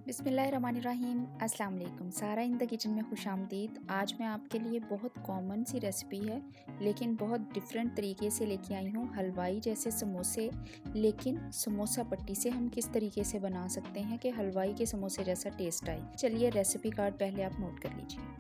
बिस्मिल्लाहिर्रहमानिर्रहीम। अस्सलाम वालेकुम। सारा इन द किचन में खुशामदीद। आज मैं आपके लिए बहुत कॉमन सी रेसिपी है लेकिन बहुत डिफरेंट तरीके से लेके आई हूँ। हलवाई जैसे समोसे, लेकिन समोसा पट्टी से हम किस तरीके से बना सकते हैं कि हलवाई के समोसे जैसा टेस्ट आए। चलिए रेसिपी कार्ड पहले आप नोट कर लीजिए।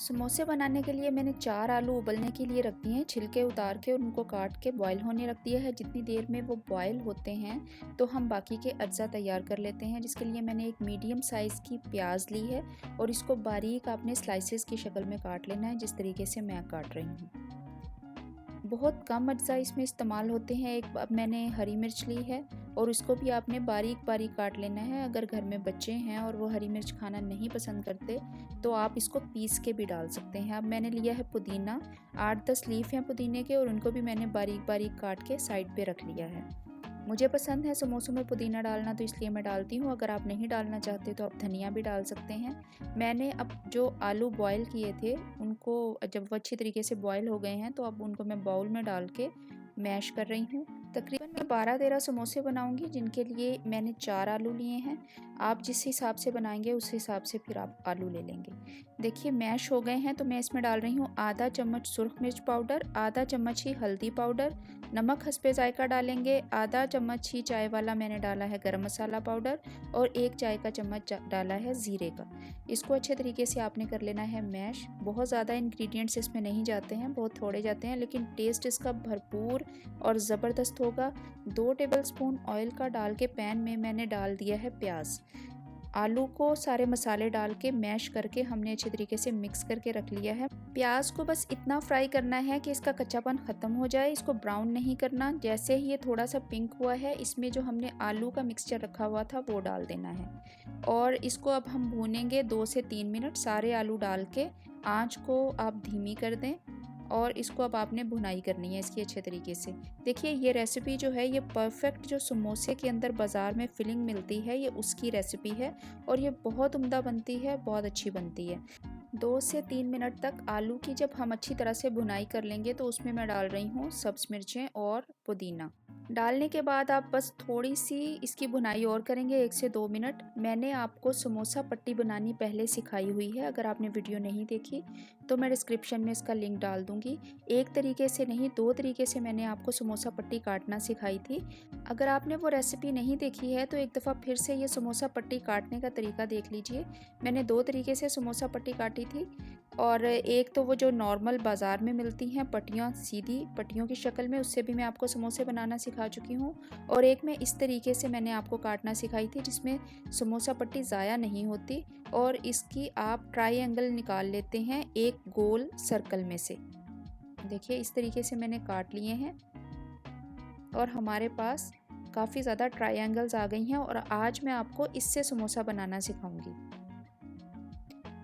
समोसे बनाने के लिए मैंने 4 आलू उबलने के लिए रख दिए हैं। छिलके उतार के उनको काट के बॉईल होने रख दिया है। जितनी देर में वो बॉईल होते हैं तो हम बाकी के अज्जा तैयार कर लेते हैं, जिसके लिए मैंने एक मीडियम साइज़ की प्याज ली है और इसको बारीक आपने स्लाइसेस की शक्ल में काट लेना है, जिस तरीके से मैं काट रही हूँ। बहुत कम अज्जा इसमें इस्तेमाल होते हैं। एक अब मैंने हरी मिर्च ली है और उसको भी आपने बारीक बारीक काट लेना है। अगर घर में बच्चे हैं और वो हरी मिर्च खाना नहीं पसंद करते तो आप इसको पीस के भी डाल सकते हैं। अब मैंने लिया है पुदीना, 8-10 लीफ हैं पुदीने के और उनको भी मैंने बारीक बारीक काट के साइड पे रख लिया है। मुझे पसंद है समोसों में पुदीना डालना, तो इसलिए मैं डालती हूँ। अगर आप नहीं डालना चाहते तो आप धनिया भी डाल सकते हैं। मैंने अब जो आलू बॉईल किए थे उनको, जब वो अच्छी तरीके से बॉईल हो गए हैं तो अब उनको मैं बाउल में डाल के मैश कर रही हूँ। तकरीबन मैं 12-13 समोसे बनाऊंगी, जिनके लिए मैंने 4 आलू लिए हैं। आप जिस हिसाब से बनाएंगे उस हिसाब से फिर आप आलू ले लेंगे। देखिए मैश हो गए हैं तो मैं इसमें डाल रही हूँ आधा चम्मच सुरख मिर्च पाउडर, आधा चम्मच ही हल्दी पाउडर, नमक हस्बे जायका डालेंगे, आधा चम्मच ही चाय वाला मैंने डाला है गरम मसाला पाउडर और 1 चाय का चम्मच डाला है ज़ीरे का। इसको अच्छे तरीके से आपने कर लेना है मैश। बहुत ज़्यादा इंग्रेडिएंट्स इसमें नहीं जाते हैं, बहुत थोड़े जाते हैं, लेकिन टेस्ट इसका भरपूर और ज़बरदस्त होगा। 2 टेबलस्पून ऑयल का डाल के पैन में मैंने डाल दिया है प्याज। आलू को सारे मसाले डाल के मैश करके हमने अच्छे तरीके से मिक्स करके रख लिया है। प्याज को बस इतना फ्राई करना है कि इसका कच्चापन ख़त्म हो जाए, इसको ब्राउन नहीं करना। जैसे ही ये थोड़ा सा पिंक हुआ है, इसमें जो हमने आलू का मिक्सचर रखा हुआ था वो डाल देना है और इसको अब हम भूनेंगे 2 से 3 मिनट। सारे आलू डाल के आँच को आप धीमी कर दें और इसको अब आपने भुनाई करनी है इसकी अच्छे तरीके से। देखिए ये रेसिपी जो है ये परफेक्ट जो समोसे के अंदर बाज़ार में फिलिंग मिलती है ये उसकी रेसिपी है और ये बहुत उम्दा बनती है, बहुत अच्छी बनती है। 2 से 3 मिनट तक आलू की जब हम अच्छी तरह से भुनाई कर लेंगे तो उसमें मैं डाल रही हूँ सब्ज़ मिर्चें और पुदीना। डालने के बाद आप बस थोड़ी सी इसकी भुनाई और करेंगे 1 से 2 मिनट। मैंने आपको समोसा पट्टी बनानी पहले सिखाई हुई है, अगर आपने वीडियो नहीं देखी तो मैं डिस्क्रिप्शन में इसका लिंक डाल दूँगी। एक तरीके से नहीं, 2 तरीके से मैंने आपको समोसा पट्टी काटना सिखाई थी। अगर आपने वो रेसिपी नहीं देखी है तो एक दफ़ा फिर से ये समोसा पट्टी काटने का तरीका देख लीजिए। मैंने 2 तरीके से समोसा पट्टी काटी थी और एक तो वो जो नॉर्मल बाज़ार में मिलती हैं पट्टियाँ, सीधी पट्टियों की शक्ल में, उससे भी मैं आपको समोसे बनाना सिखा चुकी हूँ। और एक में इस तरीके से मैंने आपको काटना सिखाई थी जिसमें समोसा पट्टी ज़ाया नहीं होती और इसकी आप ट्रायंगल निकाल लेते हैं एक गोल सर्कल में से। देखिए इस तरीके से मैंने काट लिए हैं और हमारे पास काफ़ी ज़्यादा ट्रायंगल्स आ गई हैं और आज मैं आपको इससे समोसा बनाना सिखाऊंगी।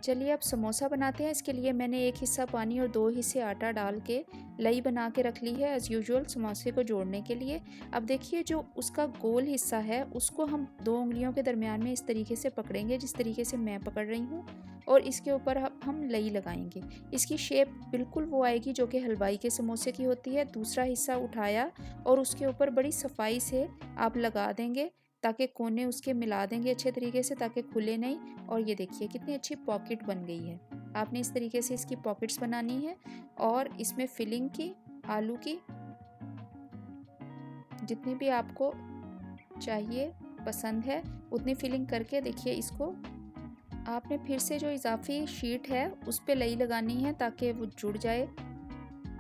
चलिए अब समोसा बनाते हैं। इसके लिए मैंने 1 हिस्सा पानी और 2 हिस्से आटा डाल के लई बना के रख ली है एज़ यूजुअल समोसे को जोड़ने के लिए। अब देखिए जो उसका गोल हिस्सा है उसको हम 2 उंगलियों के दरमियान में इस तरीके से पकड़ेंगे, जिस तरीके से मैं पकड़ रही हूँ, और इसके ऊपर हम लई लगाएंगे। इसकी शेप बिल्कुल वो आएगी जो कि हलवाई के समोसे की होती है। दूसरा हिस्सा उठाया और उसके ऊपर बड़ी सफाई से आप लगा देंगे ताकि कोने उसके मिला देंगे अच्छे तरीके से ताकि खुले नहीं। और ये देखिए कितनी अच्छी पॉकेट बन गई है। आपने इस तरीके से इसकी पॉकेट्स बनानी है और इसमें फिलिंग की, आलू की, जितनी भी आपको चाहिए पसंद है उतनी फिलिंग करके देखिए इसको आपने फिर से जो इजाफी शीट है उस पर लई लगानी है ताकि वो जुड़ जाए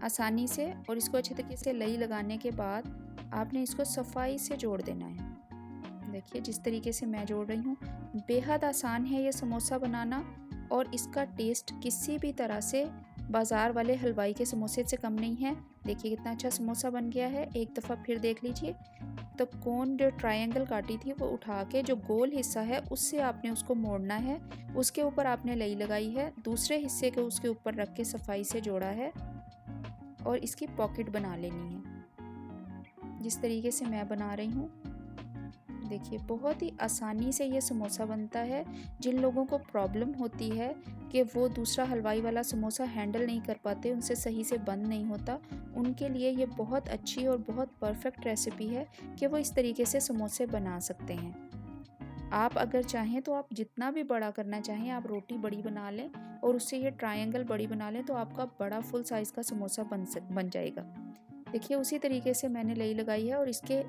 आसानी से। और इसको अच्छे तरीके से लई लगाने के बाद आपने इसको सफाई से जोड़ देना है। देखिए जिस तरीके से मैं जोड़ रही हूँ। बेहद आसान है ये समोसा बनाना और इसका टेस्ट किसी भी तरह से बाज़ार वाले हलवाई के समोसे से कम नहीं है। देखिए कितना अच्छा समोसा बन गया है। एक दफ़ा फिर देख लीजिए। तो कोन जो ट्रायंगल काटी थी वो उठा के जो गोल हिस्सा है उससे आपने उसको मोड़ना है। उसके ऊपर आपने लई लगाई है, दूसरे हिस्से को उसके ऊपर रख के सफाई से जोड़ा है और इसकी पॉकेट बना लेनी है जिस तरीके से मैं बना रही हूँ। देखिए बहुत ही आसानी से ये समोसा बनता है। जिन लोगों को प्रॉब्लम होती है कि वो दूसरा हलवाई वाला समोसा हैंडल नहीं कर पाते, उनसे सही से बंद नहीं होता, उनके लिए ये बहुत अच्छी और बहुत परफेक्ट रेसिपी है कि वो इस तरीके से समोसे बना सकते हैं। आप अगर चाहें तो आप जितना भी बड़ा करना चाहें, आप रोटी बड़ी बना लें और उससे ये ट्रायंगल बड़ी बना लें तो आपका बड़ा फुल साइज़ का समोसा बन जाएगा। देखिए उसी तरीके से मैंने लई लगाई है और इसके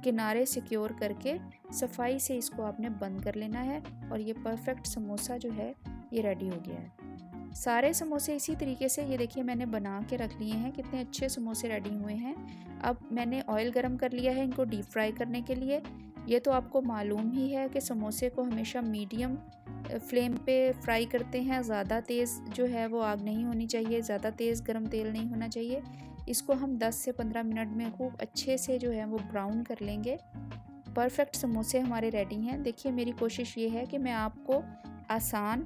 किनारे सिक्योर करके सफाई से इसको आपने बंद कर लेना है और ये परफेक्ट समोसा जो है ये रेडी हो गया है। सारे समोसे इसी तरीके से ये देखिए मैंने बना के रख लिए हैं, कितने अच्छे समोसे रेडी हुए हैं। अब मैंने ऑयल गरम कर लिया है इनको डीप फ्राई करने के लिए। ये तो आपको मालूम ही है कि समोसे को हमेशा मीडियम फ्लेम पे फ्राई करते हैं। ज़्यादा तेज़ जो है वो आग नहीं होनी चाहिए, ज़्यादा तेज़ गरम तेल नहीं होना चाहिए। इसको हम 10 से 15 मिनट में खूब अच्छे से जो है वो ब्राउन कर लेंगे। परफेक्ट समोसे हमारे रेडी हैं। देखिए मेरी कोशिश ये है कि मैं आपको आसान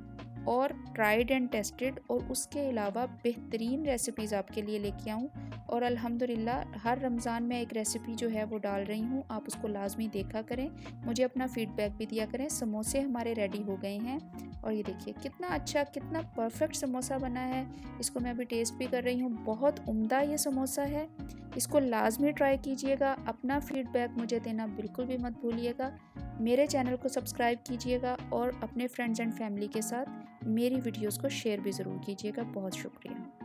और ट्राइड एंड टेस्टेड और उसके अलावा बेहतरीन रेसिपीज़ आपके लिए लेके आऊँ। और अल्हम्दुलिल्लाह हर रमज़ान में एक रेसिपी जो है वो डाल रही हूँ, आप उसको लाजमी देखा करें, मुझे अपना फ़ीडबैक भी दिया करें। समोसे हमारे रेडी हो गए हैं और ये देखिए कितना अच्छा, कितना परफेक्ट समोसा बना है। इसको मैं अभी टेस्ट भी कर रही हूँ, बहुत उम्दा ये समोसा है। इसको लाजमी ट्राई कीजिएगा, अपना फ़ीडबैक मुझे देना बिल्कुल भी मत भूलिएगा। मेरे चैनल को सब्सक्राइब कीजिएगा और अपने फ्रेंड्स एंड फैमिली के साथ मेरी वीडियोस को शेयर भी ज़रूर कीजिएगा। बहुत शुक्रिया।